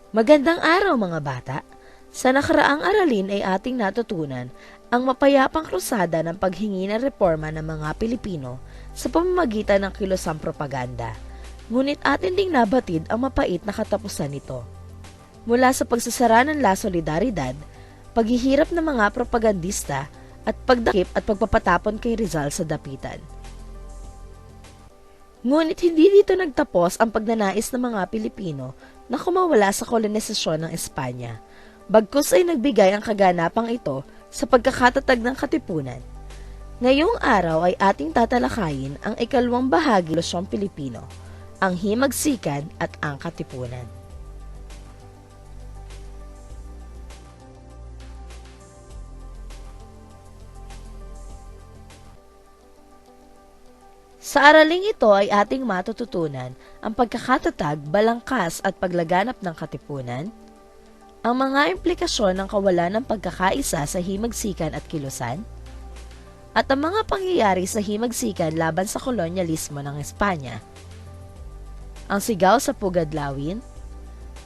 Magandang araw mga bata! Sa nakaraang aralin ay ating natutunan ang mapayapang krusada ng paghingi ng reforma ng mga Pilipino sa pamamagitan ng kilosang propaganda. Ngunit atin ding nabatid ang mapait na katapusan nito. Mula sa pagsasara ng La Solidaridad, paghihirap ng mga propagandista at pagdakip at pagpapatapon kay Rizal sa dapitan. Ngunit hindi dito nagtapos ang pagnanais ng mga Pilipino na kumawala sa kolonisasyon ng Espanya. Bagkus ay nagbigay ang kaganapang ito sa pagkakatatag ng Katipunan. Ngayong araw ay ating tatalakayin ang ikalawang bahagi ng Revolusyon Pilipino, ang himagsikan at ang Katipunan. Sa araling ito ay ating matututunan ang pagkakatatag, balangkas at paglaganap ng Katipunan, ang mga implikasyon ng kawalan ng pagkakaisa sa himagsikan at kilusan, at ang mga pangyayari sa himagsikan laban sa kolonyalismo ng Espanya, ang sigaw sa Pugadlawin,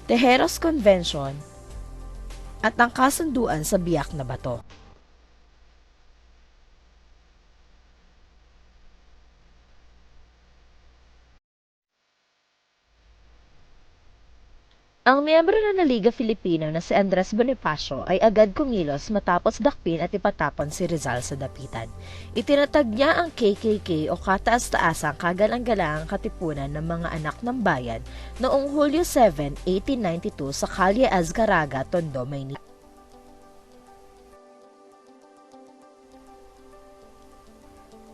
Tejeros Convention, at ang kasunduan sa Biak na Bato. Ang miyembro na Liga Filipino na si Andres Bonifacio ay agad kumilos matapos dakpin at ipatapon si Rizal sa dapitan. Itinatag niya ang KKK o Kataas-Taasang Kagalang-Galangang Katipunan ng mga Anak ng Bayan noong Hulyo 7, 1892 sa Kalye Azcaraga, Tondo, Maynila.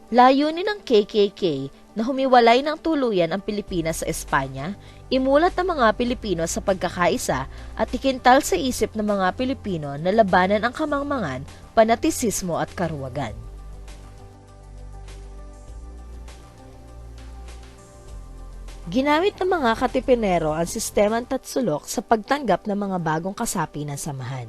Layunin ng KKK na humiwalay ng tuluyan ang Pilipinas sa Espanya, imulat ang mga Pilipino sa pagkakaisa at ikintal sa isip ng mga Pilipino na labanan ang kamangmangan, panatisismo at karuwagan. Ginamit ng mga Katipinero ang sistemang tatsulok sa pagtanggap ng mga bagong kasapi ng samahan.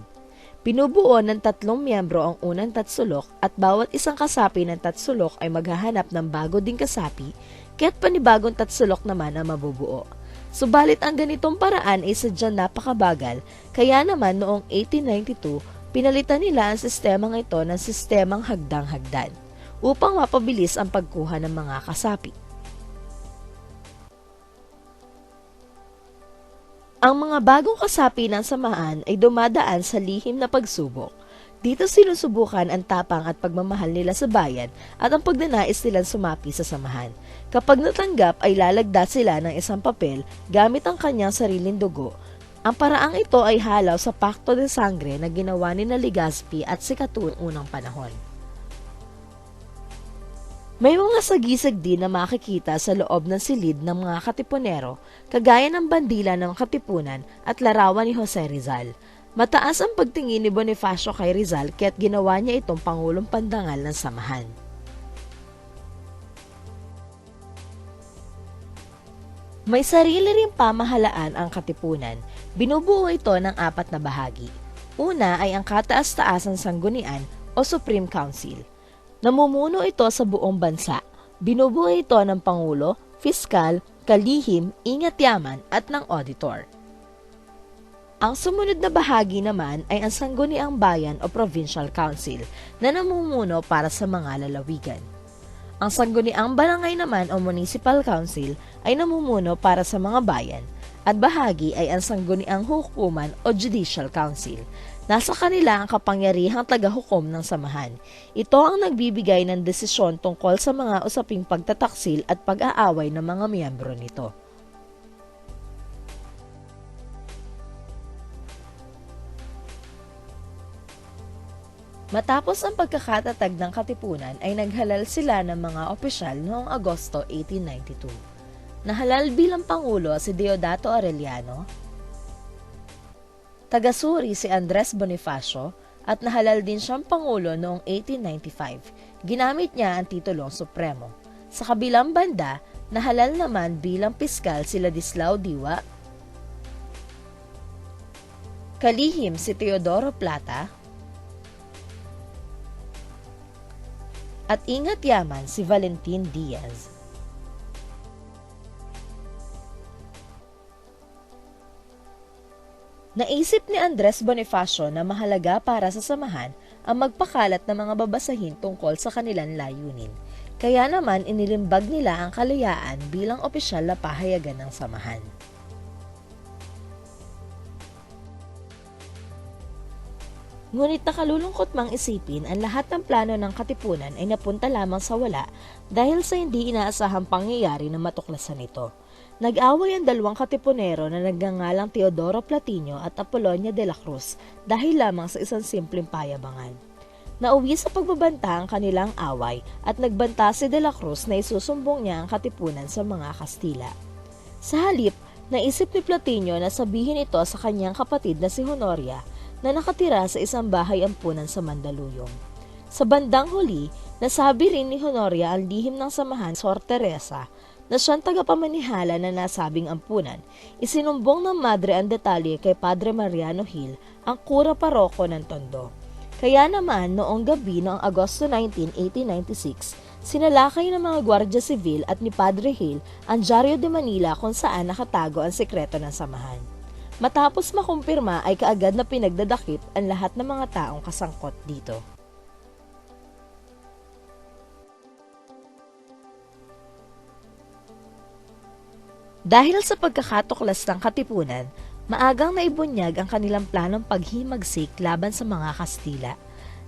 Binubuo ng 3 miyembro ang unang tatsulok at bawat isang kasapi ng tatsulok ay maghahanap ng bago ding kasapi kaya't panibagong tatsulok naman ang mabubuo. Subalit ang ganitong paraan ay sadyang napakabagal kaya naman noong 1892 pinalitan nila ang sistemang ito ng sistemang hagdang-hagdan upang mapabilis ang pagkuha ng mga kasapi. Ang mga bagong kasapi ng samahan ay dumadaan sa lihim na pagsubok. Dito sinusubukan ang tapang at pagmamahal nila sa bayan at ang pagnanais nilang sumapi sa samahan. Kapag natanggap ay lalagda sila ng isang papel gamit ang kanyang sariling dugo. Ang paraang ito ay halaw sa Pacto de Sangre na ginawa ni Legazpi at si Catu unang panahon. May mga sagisag din na makikita sa loob ng silid ng mga Katipunero, kagaya ng bandila ng Katipunan at larawan ni Jose Rizal. Mataas ang pagtingin ni Bonifacio kay Rizal kaya't ginawa niya itong Pangulong Pandangal ng samahan. May sarili ring pamahalaan ang Katipunan. Binubuo ito ng 4 na bahagi. Una ay ang Kataas-Taasang Sanggunian o Supreme Council. Namumuno ito sa buong bansa. Binubuo ito ng Pangulo, Fiskal, Kalihim, Ingat-Yaman at ng Auditor. Ang sumunod na bahagi naman ay ang Sangguniang Bayan o Provincial Council na namumuno para sa mga lalawigan. Ang Sangguniang Barangay naman o Municipal Council ay namumuno para sa mga bayan at bahagi ay ang Sangguniang Hukuman o Judicial Council. Nasa kanila ang kapangyarihang tagahukom ng samahan. Ito ang nagbibigay ng desisyon tungkol sa mga usaping pagtataksil at pag-aaway ng mga miyembro nito. Matapos ang pagkakatatag ng Katipunan ay naghalal sila ng mga opisyal noong Agosto 1892. Nahalal bilang Pangulo si Deodato Arellano, taga-Suri si Andres Bonifacio at nahalal din siyang Pangulo noong 1895. Ginamit niya ang titulong Supremo. Sa kabilang banda, nahalal naman bilang Piskal si Ladislao Diwa, kalihim si Teodoro Plata, at Ingat-Yaman si Valentin Diaz. Naisip ni Andres Bonifacio na mahalaga para sa samahan ang magpakalat ng mga babasahin tungkol sa kanilang layunin. Kaya naman inilimbag nila ang kalayaan bilang opisyal na pahayagan ng samahan. Ngunit nakalulungkot mang isipin ang lahat ng plano ng katipunan ay napunta lamang sa wala dahil sa hindi inaasahang pangyayari na matuklasan ito. Nag-away ang dalawang katipunero na nagngangalang Teodoro Platino at Apolonia de la Cruz dahil lamang sa isang simpleng payabangan. Nauwi sa pagbabanta ang kanilang away at nagbanta si de la Cruz na isusumbong niya ang katipunan sa mga Kastila. Sa halip, naisip ni Platino na sabihin ito sa kanyang kapatid na si Honoria na nakatira sa isang bahay ampunan sa Mandaluyong. Sa bandang huli, nasabi rin ni Honoria ang lihim ng samahan Sor Teresa na siyang tagapamanihala na nasabing ampunan. Isinumbong ng madre ang detalye kay Padre Mariano Gil, ang kura paroko ng Tondo. Kaya naman noong gabi noong Agosto 19, 1896, sinalakay ng mga Guardia Civil at ni Padre Gil ang Diario de Manila kung saan nakatago ang sekreto ng samahan. Matapos makumpirma ay kaagad na pinagdadakip ang lahat ng mga taong kasangkot dito. Dahil sa pagkakatuklas ng katipunan, maagang naibunyag ang kanilang planong paghimagsik laban sa mga Kastila.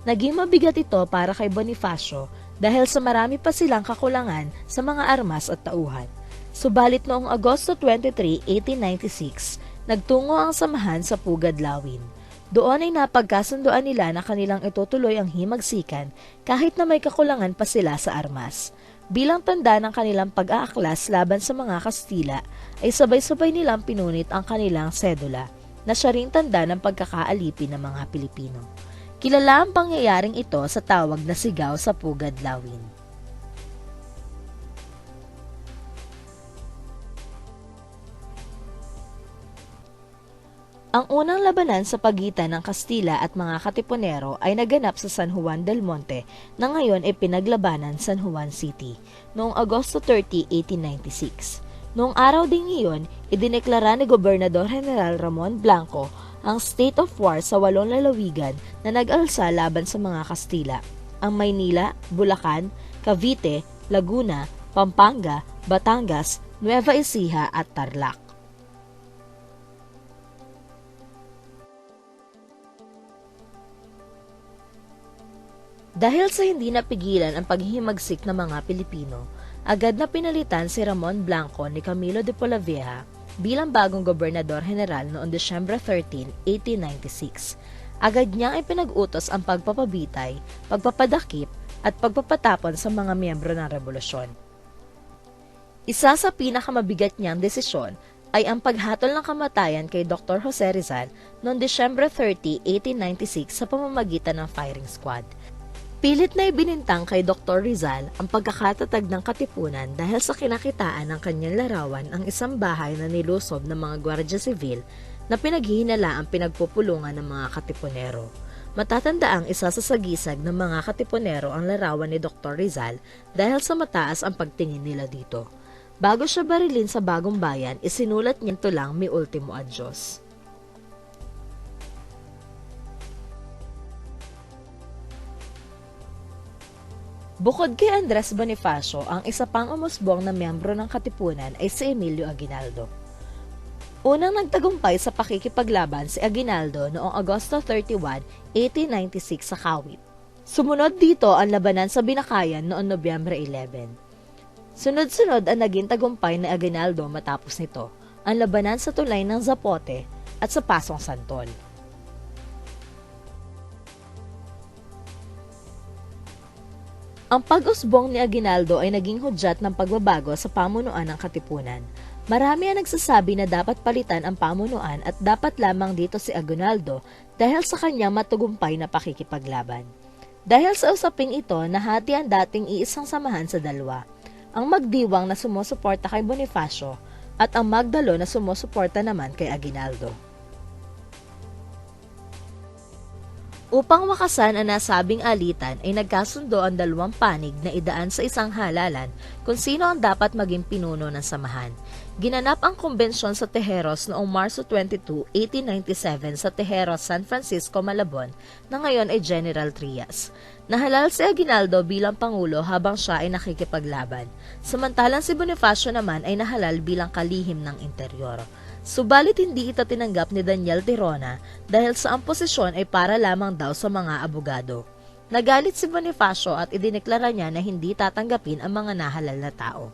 Naging mabigat ito para kay Bonifacio dahil sa marami pa silang kakulangan sa mga armas at tauhan. Subalit noong Agosto 23, 1896, nagtungo ang samahan sa Pugad Lawin. Doon ay napagkasundoan nila na kanilang itutuloy ang himagsikan kahit na may kakulangan pa sila sa armas. Bilang tanda ng kanilang pag-aaklas laban sa mga Kastila, ay sabay-sabay nilang pinunit ang kanilang sedula na siya ring tanda ng pagkakaalipin ng mga Pilipino. Kilala ang pangyayaring ito sa tawag na sigaw sa Pugad Lawin. Ang unang labanan sa pagitan ng Kastila at mga Katipunero ay naganap sa San Juan del Monte na ngayon ay pinaglabanan San Juan City noong Agosto 30, 1896. Noong araw ding iyon, idineklara ni Gobernador General Ramon Blanco ang state of war sa 8 lalawigan na nag-alsa laban sa mga Kastila, ang Maynila, Bulacan, Cavite, Laguna, Pampanga, Batangas, Nueva Ecija at Tarlac. Dahil sa hindi napigilan ang paghihimagsik ng mga Pilipino, agad na pinalitan si Ramon Blanco ni Camilo de Polavieja bilang bagong gobernador general noong Disyembre 13, 1896. Agad niyang ipinag-utos ang pagpapabitay, pagpapadakip at pagpapatapon sa mga miyembro ng rebolusyon. Isa sa pinakamabigat niyang desisyon ay ang paghatol ng kamatayan kay Dr. Jose Rizal noong Disyembre 30, 1896 sa pamamagitan ng firing squad. Pilit na ibinintang kay Dr. Rizal ang pagkakatatag ng katipunan dahil sa kinakitaan ng kanyang larawan ang isang bahay na nilusob ng mga Guardia Civil na pinaghihinala ang pinagpupulungan ng mga katipunero. Matatandaang isa sa sagisag ng mga katipunero ang larawan ni Dr. Rizal dahil sa mataas ang pagtingin nila dito. Bago siya barilin sa Bagong Bayan, isinulat niya ito lang mi ultimo adios. Bukod kay Andres Bonifacio, ang isa pang umusbong na miyembro ng katipunan ay si Emilio Aguinaldo. Unang nagtagumpay sa pakikipaglaban si Aguinaldo noong Agosto 31, 1896 sa Kawit. Sumunod dito ang labanan sa Binakayan noong Nobyembre 11. Sunod-sunod ang naging tagumpay ni Aguinaldo matapos nito, ang labanan sa tulay ng Zapote at sa Pasong Santol. Ang pag-usbong ni Aguinaldo ay naging hudyat ng pagbabago sa pamunuan ng katipunan. Marami ang nagsasabi na dapat palitan ang pamunuan at dapat lamang dito si Aguinaldo dahil sa kanyang matagumpay na pakikipaglaban. Dahil sa usaping ito, nahati ang dating iisang samahan sa dalawa, ang Magdiwang na sumusuporta kay Bonifacio at ang Magdalo na sumusuporta naman kay Aguinaldo. Upang wakasan ang nasabing alitan ay nagkasundo ang dalawang panig na idaan sa isang halalan kung sino ang dapat maging pinuno ng samahan. Ginanap ang kumbensyon sa Tejeros noong Marso 22, 1897 sa Tejeros, San Francisco, Malabon, na ngayon ay General Trias. Nahalal si Aguinaldo bilang Pangulo habang siya ay nakikipaglaban, samantalang si Bonifacio naman ay nahalal bilang kalihim ng interior. Subalit hindi ito tinanggap ni Daniel Tirona dahil sa ang posisyon ay para lamang daw sa mga abogado. Nagalit si Bonifacio at idineklara niya na hindi tatanggapin ang mga nahalal na tao.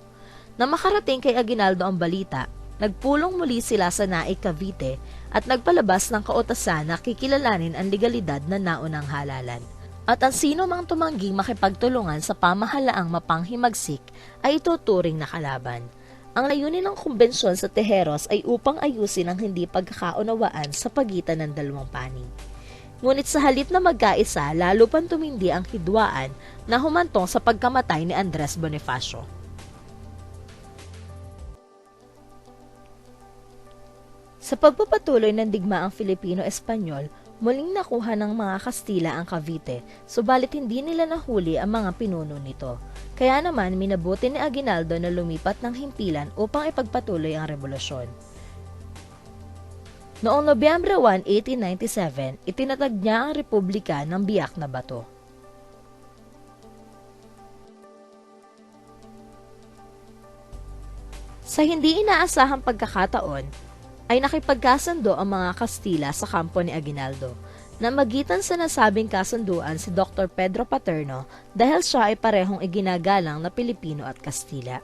Na makarating kay Aguinaldo ang balita, nagpulong muli sila sa Naik, Cavite at nagpalabas ng kautasan na kikilalanin ang legalidad na naunang halalan. At ang sino mang tumangging makipagtulungan sa pamahalaang mapanghimagsik ay ituturing na kalaban. Ang layunin ng kumbensyon sa Tejeros ay upang ayusin ang hindi pagkakaunawaan sa pagitan ng dalawang panig. Ngunit sa halip na magkaisa, lalo pang tumindi ang hidwaan na humantong sa pagkamatay ni Andres Bonifacio. Sa pagpapatuloy ng digmaang Filipino-Espanyol, muling nakuha ng mga Kastila ang Cavite, subalit hindi nila nahuli ang mga pinuno nito. Kaya naman minabuti ni Aguinaldo na lumipat ng himpilan upang ipagpatuloy ang revolusyon. Noong Nobyembre 1, 1897, itinatag niya ang Republika ng Biak na Bato. Sa hindi inaasahang pagkakataon, ay nakipagkasundo ang mga Kastila sa kampo ni Aguinaldo. Namagitan sa nasabing kasunduan si Dr. Pedro Paterno dahil siya ay parehong iginagalang na Pilipino at Kastila.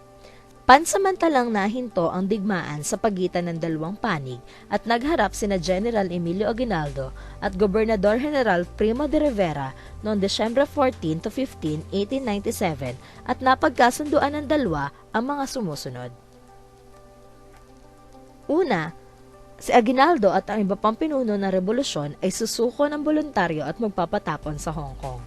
Pansamantalang nahinto ang digmaan sa pagitan ng dalawang panig at nagharap sina General Emilio Aguinaldo at Gobernador General Primo de Rivera noong Desyembre 14 to 15, 1897 at napagkasunduan ng dalawa ang mga sumusunod. Una, si Aguinaldo at ang iba pang pinuno ng revolusyon ay susuko ng voluntaryo at magpapatapon sa Hong Kong.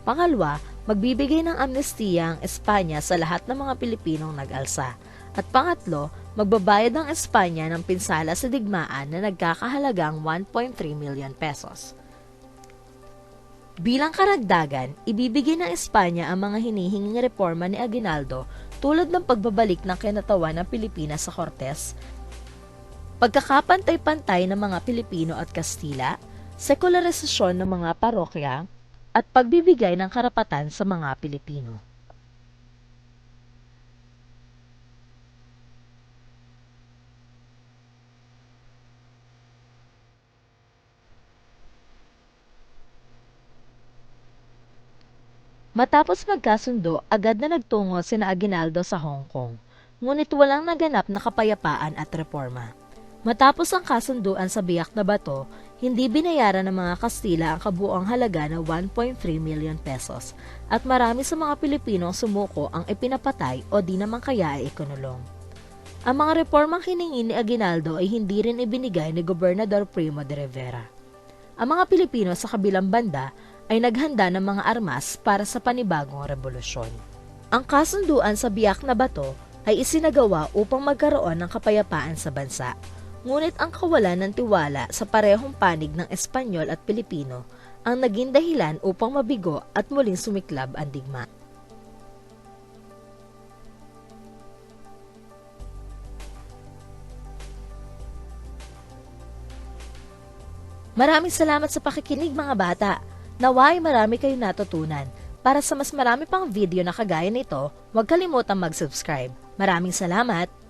Pangalawa, magbibigay ng amnestiya ang Espanya sa lahat ng mga Pilipinong nag-alsa. At pangatlo, magbabayad ang Espanya ng pinsala sa digmaan na nagkakahalagang 1.3 million pesos. Bilang karagdagan, ibibigay ng Espanya ang mga hinihinging reforma ni Aguinaldo tulad ng pagbabalik ng kinatawan ng Pilipinas sa Cortes, pagkakapantay-pantay ng mga Pilipino at Kastila, sekularisasyon ng mga parokya, at pagbibigay ng karapatan sa mga Pilipino. Matapos magkasundo, agad na nagtungo sina Aguinaldo sa Hong Kong, ngunit walang naganap na kapayapaan at reforma. Matapos ang kasunduan sa Biak na Bato, hindi binayaran ng mga Kastila ang kabuuang halaga na 1.3 million pesos at marami sa mga Pilipinong sumuko ang ipinapatay o di naman kaya ay ikinulong. Ang mga reformang hiningi ni Aguinaldo ay hindi rin ibinigay ni Gobernador Primo de Rivera. Ang mga Pilipino sa kabilang banda ay naghanda ng mga armas para sa panibagong revolusyon. Ang kasunduan sa Biak na Bato ay isinagawa upang magkaroon ng kapayapaan sa bansa. Ngunit ang kawalan ng tiwala sa parehong panig ng Espanyol at Pilipino ang naging dahilan upang mabigo at muling sumiklab ang digma. Maraming salamat sa pakikinig mga bata. Naway marami kayong natutunan. Para sa mas marami pang video na kagaya nito, huwag kalimutang mag-subscribe. Maraming salamat!